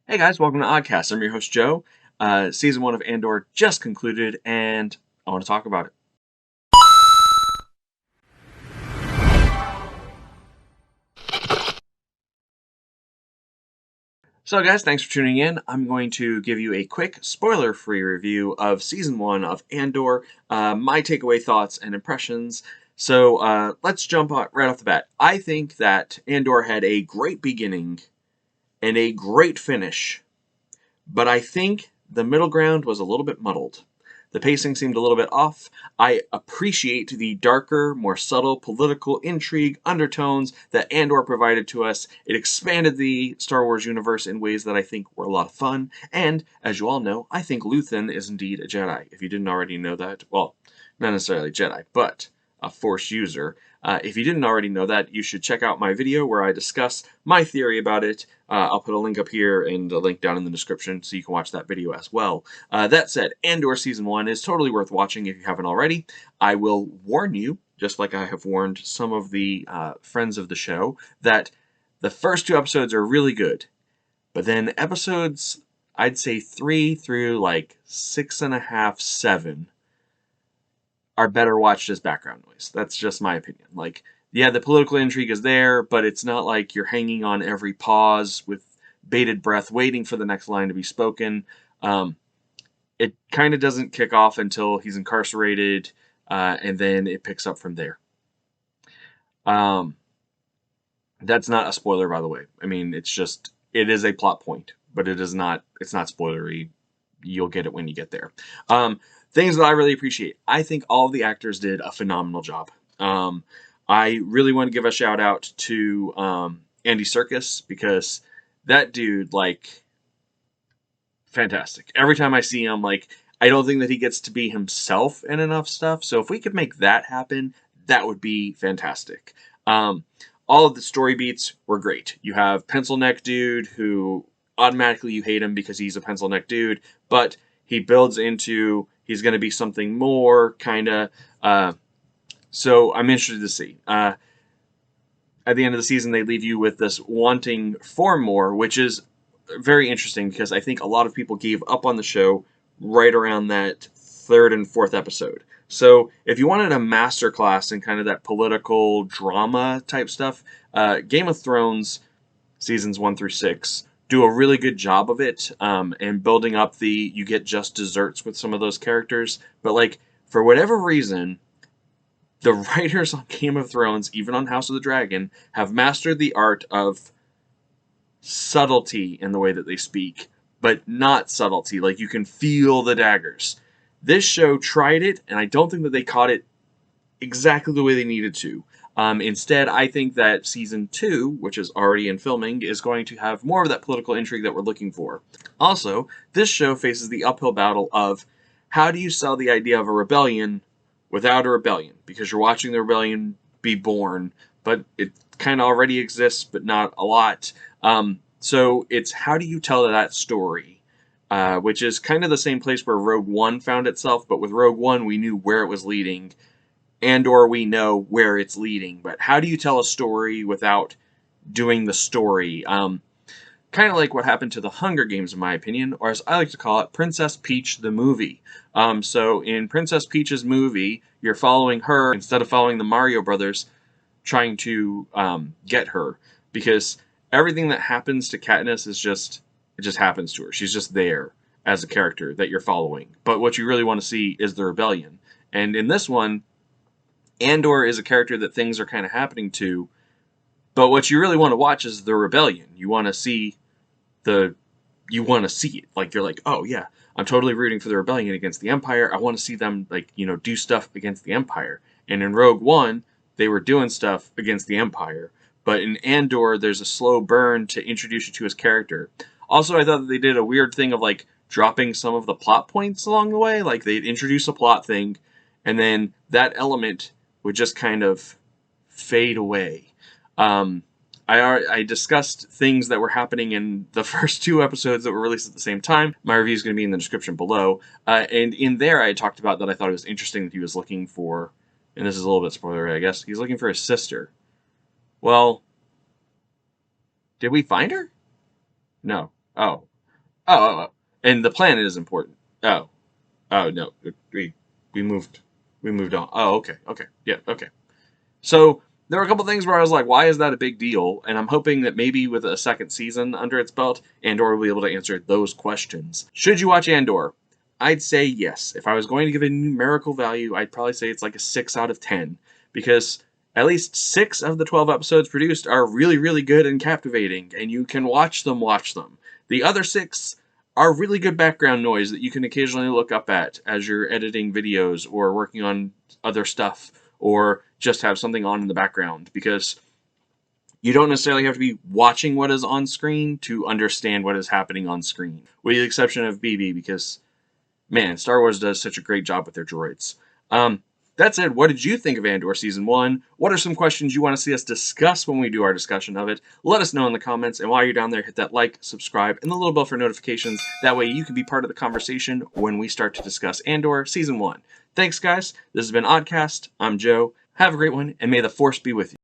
Hey guys, welcome to Oddcast. I'm your host Joe. Season 1 of Andor just concluded, and I want to talk about it. So guys, thanks for tuning in. I'm going to give you a quick, spoiler-free review of Season 1 of Andor, my takeaway thoughts and impressions. So let's jump right off the bat. I think that Andor had a great beginning and a great finish, but I think the middle ground was a little bit muddled. The pacing seemed a little bit off. I appreciate the darker, more subtle political intrigue undertones that Andor provided to us. It expanded the Star Wars universe in ways that I think were a lot of fun. And, as you all know, I think Luthen is indeed a Jedi. If you didn't already know that, well, not necessarily a Jedi, but a Force user. If you didn't already know that, you should check out my video where I discuss my theory about it. I'll put a link up here and a link down in the description so you can watch that video as well. That said, Andor Season 1 is totally worth watching if you haven't already. I will warn you, just like I have warned some of the friends of the show, that the first two episodes are really good. But then episodes, I'd say 3 through like 6.5, 7, are better watched as background noise. That's just my opinion. Like, yeah, the political intrigue is there, but it's not like you're hanging on every pause with bated breath waiting for the next line to be spoken. It kind of doesn't kick off until he's incarcerated, and then it picks up from there. Um, that's not a spoiler, by the way. I mean, it is a plot point, but it's not spoilery. You'll get it when you get there. Things that I really appreciate. I think all of the actors did a phenomenal job. I really want to give a shout out to Andy Serkis because that dude, like, fantastic. Every time I see him, like, I don't think that he gets to be himself in enough stuff. So if we could make that happen, that would be fantastic. All of the story beats were great. You have Pencil Neck Dude, who automatically you hate him because he's a pencil neck dude, but he builds into he's going to be something more, kind of. So I'm interested to see. At the end of the season, they leave you with this wanting for more, which is very interesting because I think a lot of people gave up on the show right around that third and fourth episode. So if you wanted a masterclass in kind of that political drama type stuff, Game of Thrones seasons 1 through 6 do a really good job of it, and building up you get just desserts with some of those characters. But like, for whatever reason, the writers on Game of Thrones, even on House of the Dragon, have mastered the art of subtlety in the way that they speak, but not subtlety. Like, you can feel the daggers. This show tried it, and I don't think that they caught it exactly the way they needed to. Instead, I think that season 2, which is already in filming, is going to have more of that political intrigue that we're looking for. Also, this show faces the uphill battle of how do you sell the idea of a rebellion without a rebellion? Because you're watching the rebellion be born, but it kind of already exists, but not a lot. So it's how do you tell that story? Which is kind of the same place where Rogue One found itself, but with Rogue One, we knew where it was leading. And/or we know where it's leading. But how do you tell a story without doing the story? Kind of like what happened to the Hunger Games, in my opinion, or as I like to call it, Princess Peach the movie. So in Princess Peach's movie, you're following her instead of following the Mario Brothers trying to get her, because everything that happens to Katniss it just happens to her. She's just there as a character that you're following. But what you really want to see is the rebellion. And in this one, Andor is a character that things are kind of happening to, but what you really want to watch is the rebellion. You want to see it. Like, you're like, oh yeah, I'm totally rooting for the rebellion against the Empire. I want to see them, like, do stuff against the Empire. And in Rogue One, they were doing stuff against the Empire. But in Andor, there's a slow burn to introduce you to his character. Also, I thought that they did a weird thing of, like, dropping some of the plot points along the way. Like, they'd introduce a plot thing, and then that element would just kind of fade away. I discussed things that were happening in the first two episodes that were released at the same time. My review is going to be in the description below. And in there, I talked about that I thought it was interesting that he was looking for, and this is a little bit spoilery, I guess, he's looking for his sister. Well, did we find her? No. Oh. Oh, and the planet is important. Oh no, we moved we moved on. Oh, okay, yeah, okay. So there were a couple things where I was like, why is that a big deal? And I'm hoping that maybe with a second season under its belt, Andor will be able to answer those questions. Should you watch Andor? I'd say yes. If I was going to give a numerical value, I'd probably say it's like a 6 out of 10 because at least 6 of the 12 episodes produced are really, really good and captivating, and you can watch them. The other 6 are really good background noise that you can occasionally look up at as you're editing videos or working on other stuff or just have something on in the background because you don't necessarily have to be watching what is on screen to understand what is happening on screen, with the exception of BB because, man, Star Wars does such a great job with their droids. That said, what did you think of Andor Season 1? What are some questions you want to see us discuss when we do our discussion of it? Let us know in the comments, and while you're down there, hit that like, subscribe, and the little bell for notifications. That way you can be part of the conversation when we start to discuss Andor Season 1. Thanks, guys. This has been Oddcast. I'm Joe. Have a great one, and may the Force be with you.